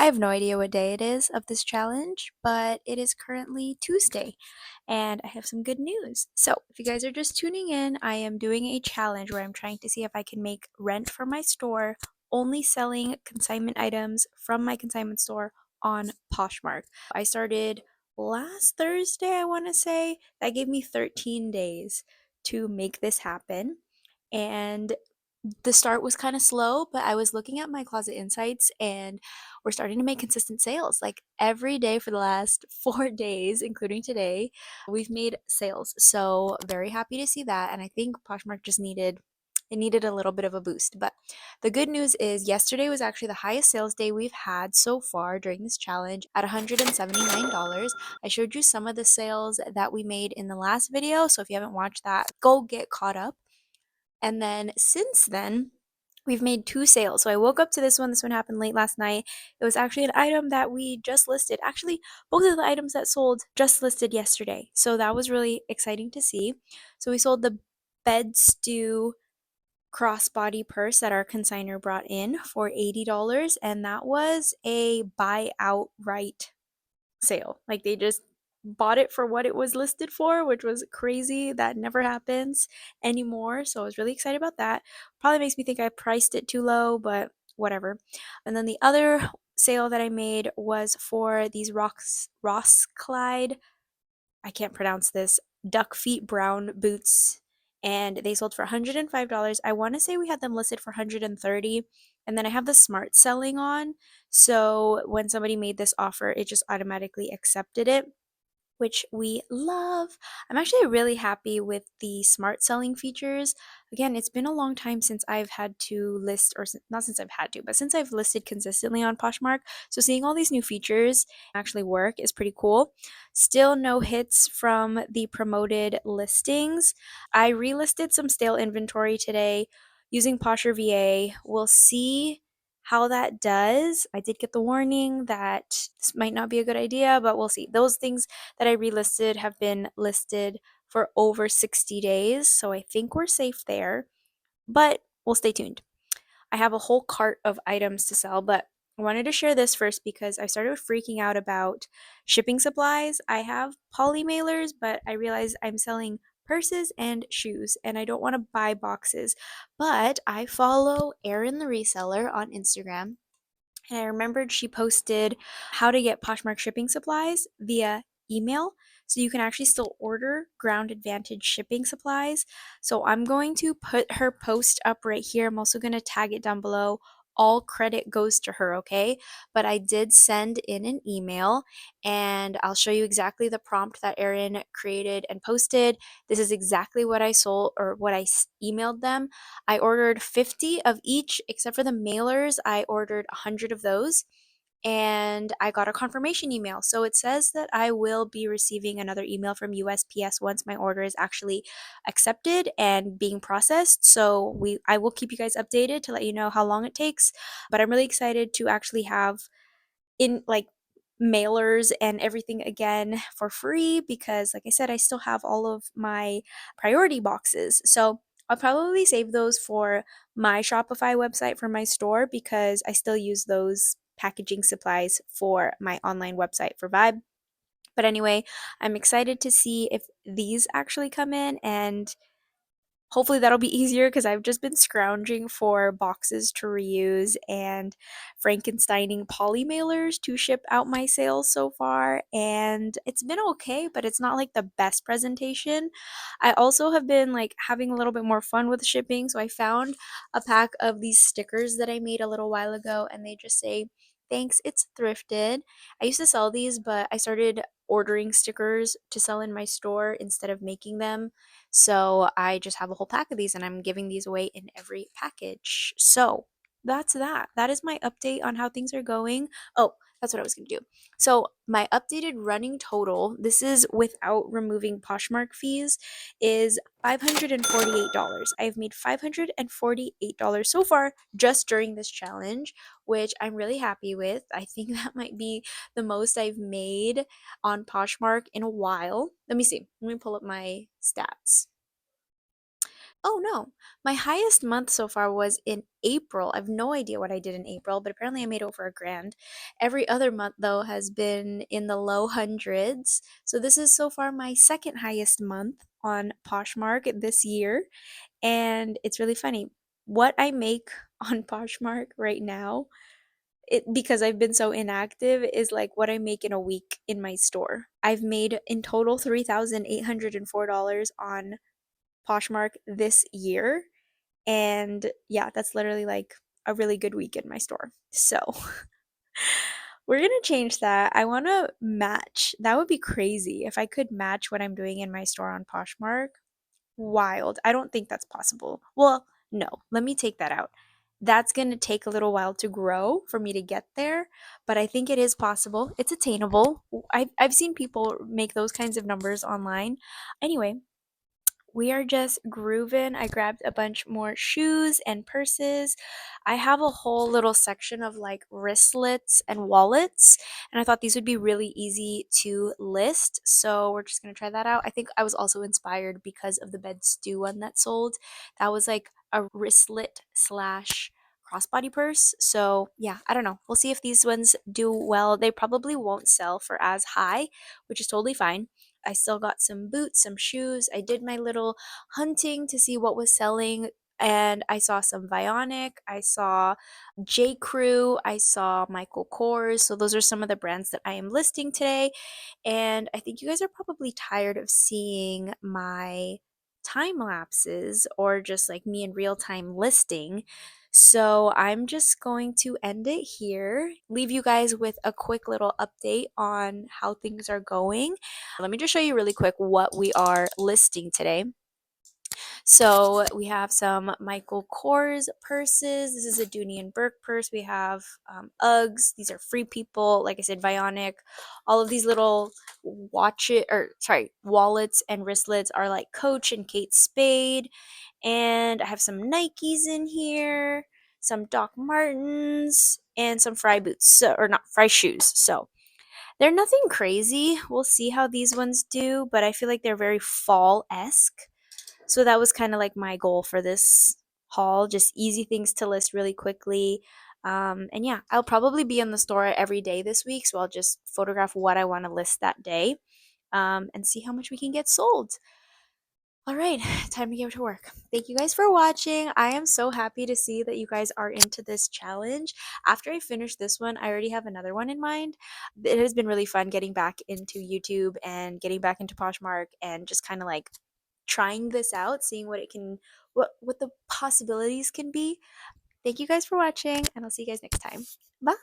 I have no idea what day it is of this challenge, but it is currently Tuesday, and I have some good news. So, if you guys are just tuning in, I am doing a challenge where I'm trying to see if I can make rent for my store only selling consignment items from my consignment store on Poshmark. I started last Thursday, I want to say. That gave me 13 days to make this happen. And the start was kind of slow, but I was looking at my closet insights and we're starting to make consistent sales. Like every day for the last 4 days, including today, we've made sales. So very happy to see that. And I think Poshmark just needed a little bit of a boost. But the good news is yesterday was actually the highest sales day we've had so far during this challenge at $179. I showed you some of the sales that we made in the last video. So if you haven't watched that, go get caught up. And then since then, we've made two sales. So I woke up to this one. This one happened late last night. It was actually an item that we just listed. Actually, both of the items that sold just listed yesterday. So that was really exciting to see. So we sold the bed stew crossbody purse that our consigner brought in for $80, and that was a buy outright sale. Like they just bought it for what it was listed for, which was crazy. That never happens anymore. So I was really excited about that. Probably makes me think I priced it too low, but whatever. And then the other sale that I made was for these Ross Clyde, I can't pronounce this, duck feet brown boots, and they sold for $105. I want to say we had them listed for 130, and then I have the smart selling on. So when somebody made this offer, it just automatically accepted it, which we love. I'm actually really happy with the smart selling features. Again, it's been a long time since I've had to list, or not since I've had to, but since I've listed consistently on Poshmark. So seeing all these new features actually work is pretty cool. Still no hits from the promoted listings. I relisted some stale inventory today using Posher VA. We'll see how that does. I did get the warning that this might not be a good idea, but we'll see. Those things that I relisted have been listed for over 60 days, so I think we're safe there, but we'll stay tuned. I have a whole cart of items to sell, but I wanted to share this first because I started freaking out about shipping supplies. I have poly mailers, but I realized I'm selling purses and shoes and I don't want to buy boxes. But I follow Erin the reseller on Instagram, and I remembered she posted how to get Poshmark shipping supplies via email. So you can actually still order Ground Advantage shipping supplies. So I'm going to put her post up right here. I'm also going to tag it down below. All credit goes to her, okay? But I did send in an email and I'll show you exactly the prompt that Erin created and posted. This is exactly what I sold or what I emailed them. I ordered 50 of each, except for the mailers. I ordered 100 of those and I got a confirmation email. So it says that I will be receiving another email from USPS once my order is actually accepted and being processed. So I will keep you guys updated to let you know how long it takes, but I'm really excited to actually have in like mailers and everything again for free because like I said, I still have all of my priority boxes. So I'll probably save those for my Shopify website for my store because I still use those packaging supplies for my online website for Vibe. But anyway, I'm excited to see if these actually come in, and hopefully that'll be easier because I've just been scrounging for boxes to reuse and Frankensteining poly mailers to ship out my sales so far. And it's been okay, but it's not like the best presentation. I also have been like having a little bit more fun with shipping. So I found a pack of these stickers that I made a little while ago, and they just say, "Thanks, it's thrifted." I used to sell these, but I started ordering stickers to sell in my store instead of making them. So I just have a whole pack of these and I'm giving these away in every package. So that's that. That is my update on how things are going. Oh, that's what I was going to do. So my updated running total, this is without removing Poshmark fees, is $548. I've made $548 so far just during this challenge, which I'm really happy with. I think that might be the most I've made on Poshmark in a while. Let me see. Let me pull up my stats. Oh no, my highest month so far was in April. I have no idea what I did in April, but apparently I made over a grand. Every other month, though, has been in the low hundreds. So this is so far my second highest month on Poshmark this year. And it's really funny. What I make on Poshmark right now, because I've been so inactive, is like what I make in a week in my store. I've made in total $3,804 on Poshmark this year. And yeah, that's literally like a really good week in my store. So we're gonna change that. I wanna match. That would be crazy if I could match what I'm doing in my store on Poshmark. Wild. I don't think that's possible. Well, no, let me take that out. That's going to take a little while to grow for me to get there, but I think it is possible. It's attainable. I've seen people make those kinds of numbers online. Anyway, we are just grooving. I grabbed a bunch more shoes and purses. I have a whole little section of like wristlets and wallets, and I thought these would be really easy to list. So we're just gonna try that out. I think I was also inspired because of the bed stew one that sold. That was like a wristlet slash crossbody purse. So yeah, I don't know. We'll see if these ones do well. They probably won't sell for as high, which is totally fine. I still got some boots, some shoes. I did my little hunting to see what was selling, and I saw some Vionic, I saw J. Crew, I saw Michael Kors. So those are some of the brands that I am listing today. And I think you guys are probably tired of seeing my time lapses or just like me in real time listing. So I'm just going to end it here, leave you guys with a quick little update on how things are going. Let me just show you really quick what we are listing today. So we have some Michael Kors purses. This is a Dooney and Burke purse. We have Uggs. These are Free People. Like I said, Vionic. All of these little wallets and wristlets are like Coach and Kate Spade. And I have some Nikes in here, some Doc Martens, and some Fry boots, or not Fry shoes. So they're nothing crazy. We'll see how these ones do, but I feel like they're very fall-esque. So that was kind of like my goal for this haul, just easy things to list really quickly. And yeah, I'll probably be in the store every day this week, so I'll just photograph what I want to list that day, and see how much we can get sold. All right, time to get to work. Thank you guys for watching. I am so happy to see that you guys are into this challenge. After I finish this one, I already have another one in mind. It has been really fun getting back into YouTube and getting back into Poshmark and just kind of like trying this out, seeing what it can, what the possibilities can be. Thank you guys for watching, and I'll see you guys next time. Bye.